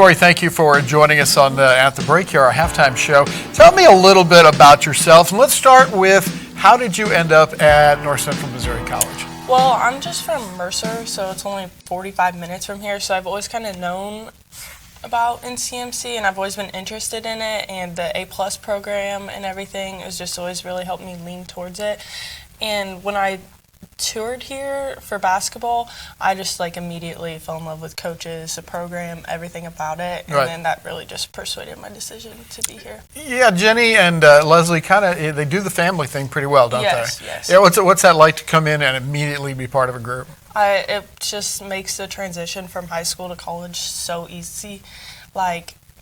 Tori, thank you for joining us on At the Break here, our halftime show. Tell me a little bit about yourself, and let's start with how did you end up at North Central Missouri College? Well, I'm just from Mercer, so it's only 45 minutes from here, so I've always kind of known about NCMC, and I've always been interested in it, and the A-plus program and everything has just always really helped me lean towards it. And when I toured here for basketball, I just immediately fell in love with coaches, the program, everything about it, and then that really just persuaded my decision to be here. Yeah, Jenny and Leslie they do the family thing pretty well, don't they? Yes. Yeah, what's that like to come in and immediately be part of a group? It just makes the transition from high school to college so easy.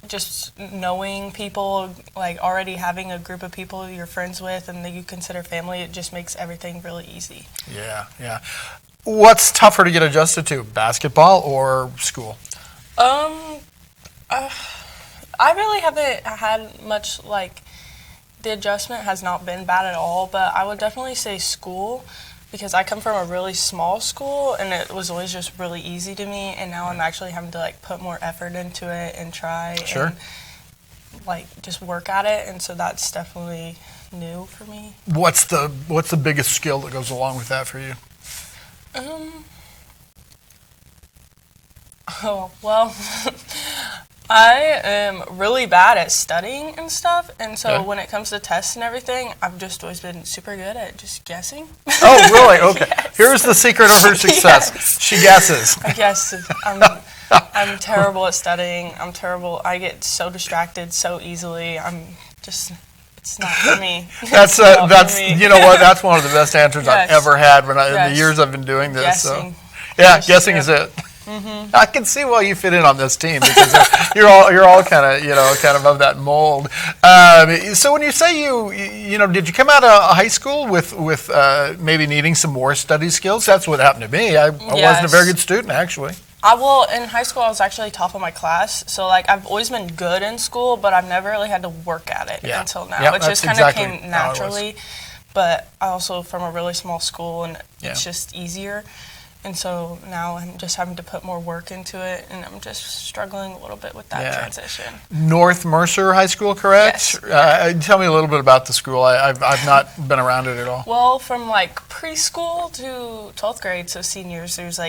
Just knowing people, already having a group of people you're friends with and that you consider family, it just makes everything really easy. Yeah. What's tougher to get adjusted to, basketball or school? I really haven't had much, the adjustment has not been bad at all, but I would definitely say school, because I come from a really small school and it was always just really easy to me, and now I'm actually having to put more effort into it and try and just work at it, and so that's definitely new for me. What's the biggest skill that goes along with that for you? I am really bad at studying and stuff, and so when it comes to tests and everything, I've just always been super good at just guessing. Oh, really? Okay. Yes. Here's the secret of her success. Yes. She guesses. I guess I'm terrible at studying. I'm terrible. I get so distracted so easily. It's not for me. That's you know what? That's one of the best answers I've ever had in the years I've been doing this. Guessing. So, guessing is it. Mm-hmm. I can see why you fit in on this team, because you're all kind of that mold. So when you say did you come out of high school with maybe needing some more study skills? That's what happened to me. I wasn't a very good student, actually. In high school, I was actually top of my class, so I've always been good in school, but I've never really had to work at it until now. Yep, it just kind of came naturally, but I also from a really small school, and it's just easier. And so now I'm just having to put more work into it, and I'm just struggling a little bit with that transition. North Mercer High School, correct? Yes. Tell me a little bit about the school. I've not been around it at all. Well, from preschool to 12th grade, so seniors, there's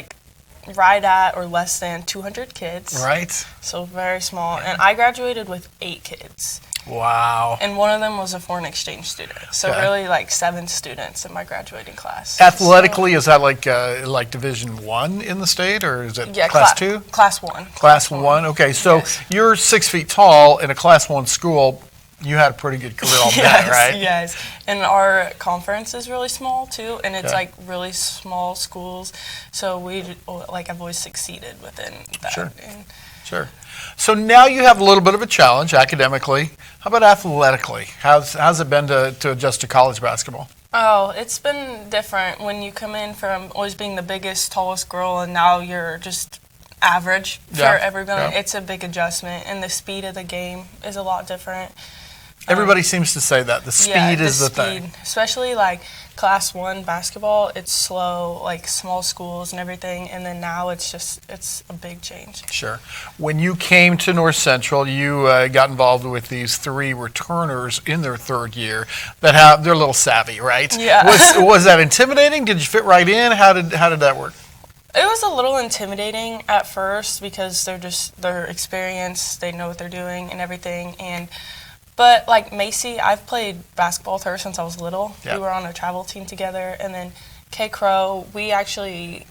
right at or less than 200 kids. Right. So very small. And I graduated with 8 kids. Wow. And one of them was a foreign exchange student. So really 7 students in my graduating class. Athletically, is that like Division I in the state, or is it Class 2? Class 1. Class 1. Okay, so you're 6 feet tall in a Class 1 school. You had a pretty good career on that, right? Yes. And our conference is really small too, and it's really small schools. So I've always succeeded within that. Sure. So now you have a little bit of a challenge academically. How about athletically? How's it been to adjust to college basketball? Oh, it's been different when you come in from always being the biggest, tallest girl, and now you're just average for everyone. It's a big adjustment, and the speed of the game is a lot different. Everybody seems to say that. The speed is the thing. Especially Class 1 basketball, it's slow, small schools and everything, and then now it's a big change. Sure. When you came to North Central, you got involved with these 3 returners in their 3rd year they're a little savvy, right? Yeah. Was that intimidating? Did you fit right in? How did that work? It was a little intimidating at first because they're experienced, they know what they're doing and everything, but Macy, I've played basketball with her since I was little. Yep. We were on a travel team together. And then Kay Crow, we actually,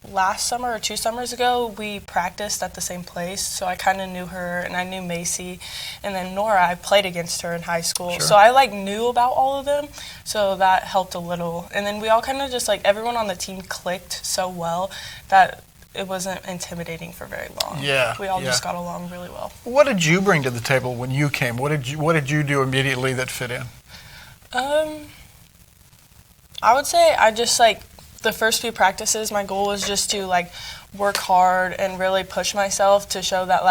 last summer or 2 summers ago, we practiced at the same place. So I kind of knew her, and I knew Macy. And then Nora, I played against her in high school. Sure. So I knew about all of them. So that helped a little. And then we all kind of just everyone on the team clicked so well that it wasn't intimidating for very long. We all just got along really well. What did you bring to the table when you came? What did you do immediately that fit in? I would say I just the first few practices, my goal was just to work hard and really push myself to show that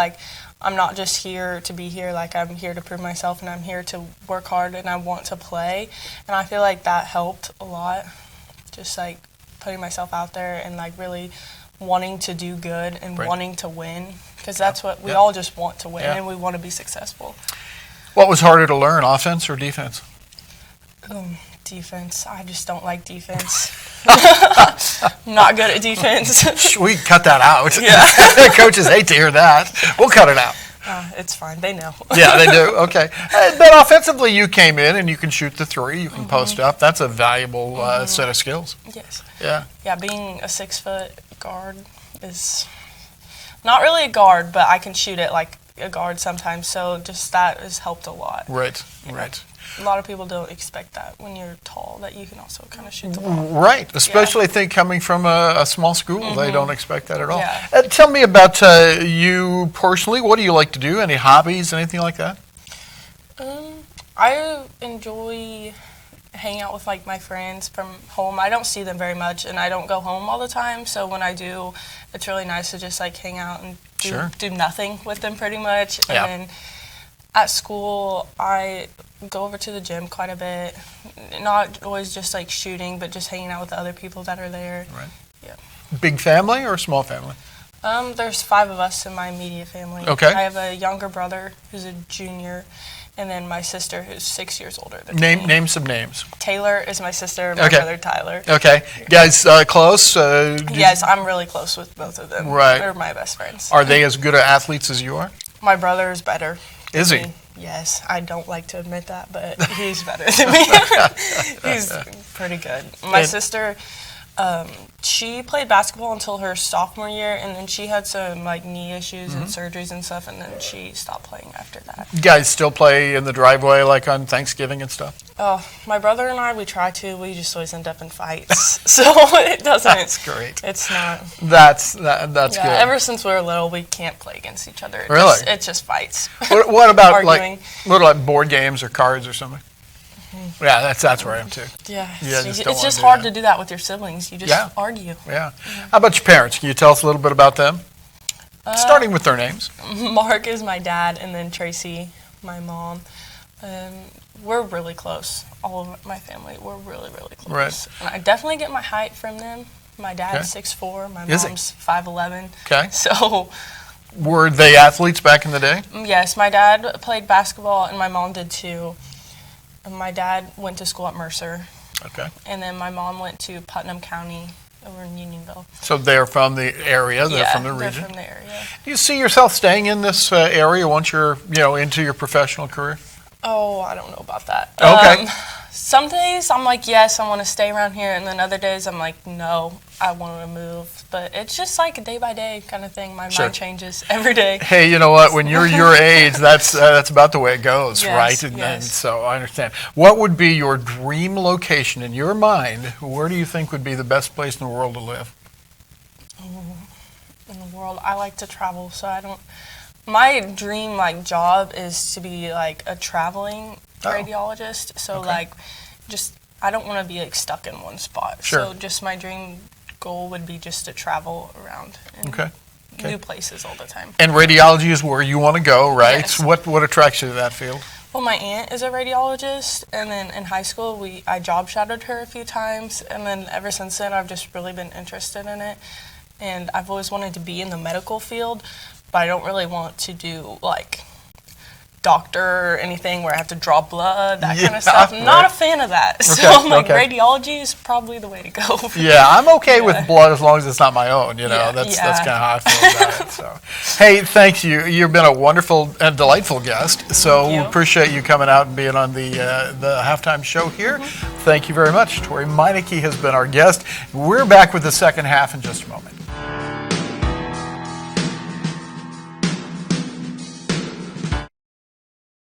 I'm not just here to be here, I'm here to prove myself, and I'm here to work hard, and I want to play. And I feel that helped a lot, just putting myself out there and really wanting to do good and wanting to win, because that's what we Yeah. all just want to win, Yeah. and we want to be successful. What was harder to learn, offense or defense? Defense. I just don't like defense. I'm not good at defense. We can cut that out. Yeah. Coaches hate to hear that. We'll cut it out. It's fine. They know. Yeah, they do. Okay. But offensively, you came in and you can shoot the three. You can post up. That's a valuable set of skills. Yes. Yeah. Yeah, being a 6-foot guard is not really a guard, but I can shoot it like a guard sometimes. So just that has helped a lot. Right. Yeah. Right. A lot of people don't expect that when you're tall, that you can also kind of shoot the ball. Right. Especially I think coming from a small school, they don't expect that at all. Yeah. Tell me about you personally. What do you like to do? Any hobbies? Anything like that? I enjoy hanging out with like my friends from home. I don't see them very much, and I don't go home all the time. So when I do, it's really nice to just like hang out and do nothing with them pretty much. Yeah. And then at school, I go over to the gym quite a bit. Not always just like shooting, but just hanging out with the other people that are there. Right. Yeah. Big family or small family? There's 5 of us in my immediate family. Okay. I have a younger brother who's a junior, and then my sister who's 6 years older than me. Name some names. Taylor is my sister, my Okay. brother Tyler. Okay. Guys, close? Yes, I'm really close with both of them. Right. They're my best friends. Are they as good at athletes as you are? My brother is better. Is he? than me. Yes, I don't like to admit that, but he's better than me. He's pretty good. My sister, she played basketball until her sophomore year, and then she had some like knee issues and surgeries and stuff, and then she stopped playing after that. You guys still play in the driveway like on Thanksgiving and stuff? Oh, my brother and I, we try to. We just always end up in fights, so it doesn't. That's great. It's not. That's Yeah, good. ever since we were little, we can't play against each other. Really? It's just fights. What about Arguing. like board games or cards or something? Yeah, that's where I am too. Yeah, Yeah, it's just don't wanna just do hard that. to do that with your siblings. You just Yeah. argue. Yeah. How about your parents? Can you tell us a little bit about them? Starting with their names. Mark is my dad, and then Tracy, my mom. We're really close. All of my family, we're really, really close. Right. And I definitely get my height from them. My dad's Okay. 6'4", my Is he? mom's 5'11". Okay. So, Were they athletes back in the day? yes, my dad played basketball, and my mom did too. And my dad went to school at Mercer, Okay. and then my mom went to Putnam County over in Unionville. So they're from the area. They're Yeah, from the they're region. from the area. Do you see yourself staying in this area once you're into your professional career? Oh, I don't know about that. Okay. Some days I'm like, yes, I want to stay around here, and then other days I'm like, no, I want to move. But it's just like a day by day kind of thing. My Sure. mind changes every day. Hey, you know what? When you're your age, that's about the way it goes, Yes, right? And yes. so I understand. What would be your dream location in your mind? Where do you think would be the best place in the world to live? In the world, I like to travel, so I don't. My dream job is to be like a traveling radiologist. So Okay. I don't want to be stuck in one spot. Sure. So just my dream goal would be just to travel around and Okay. new places all the time. And radiology is where you want to go, right? Yes. What attracts you to that field? Well, my aunt is a radiologist, and then in high school I job shadowed her a few times, and then ever since then I've just really been interested in it, and I've always wanted to be in the medical field, but I don't really want to do like doctor or anything where I have to draw blood, that kind Yeah, of stuff. I'm not right. a fan of that. So Okay, I'm like, okay. radiology is probably the way to go. Yeah, I'm okay with blood as long as it's not my own. Yeah, That's yeah. kind of how I feel about it. So, hey, thank you. You've been a wonderful and delightful guest. So Thank we you. appreciate you coming out and being on the halftime show here. Thank you very much. Tori Meinecke has been our guest. We're back with the second half in just a moment.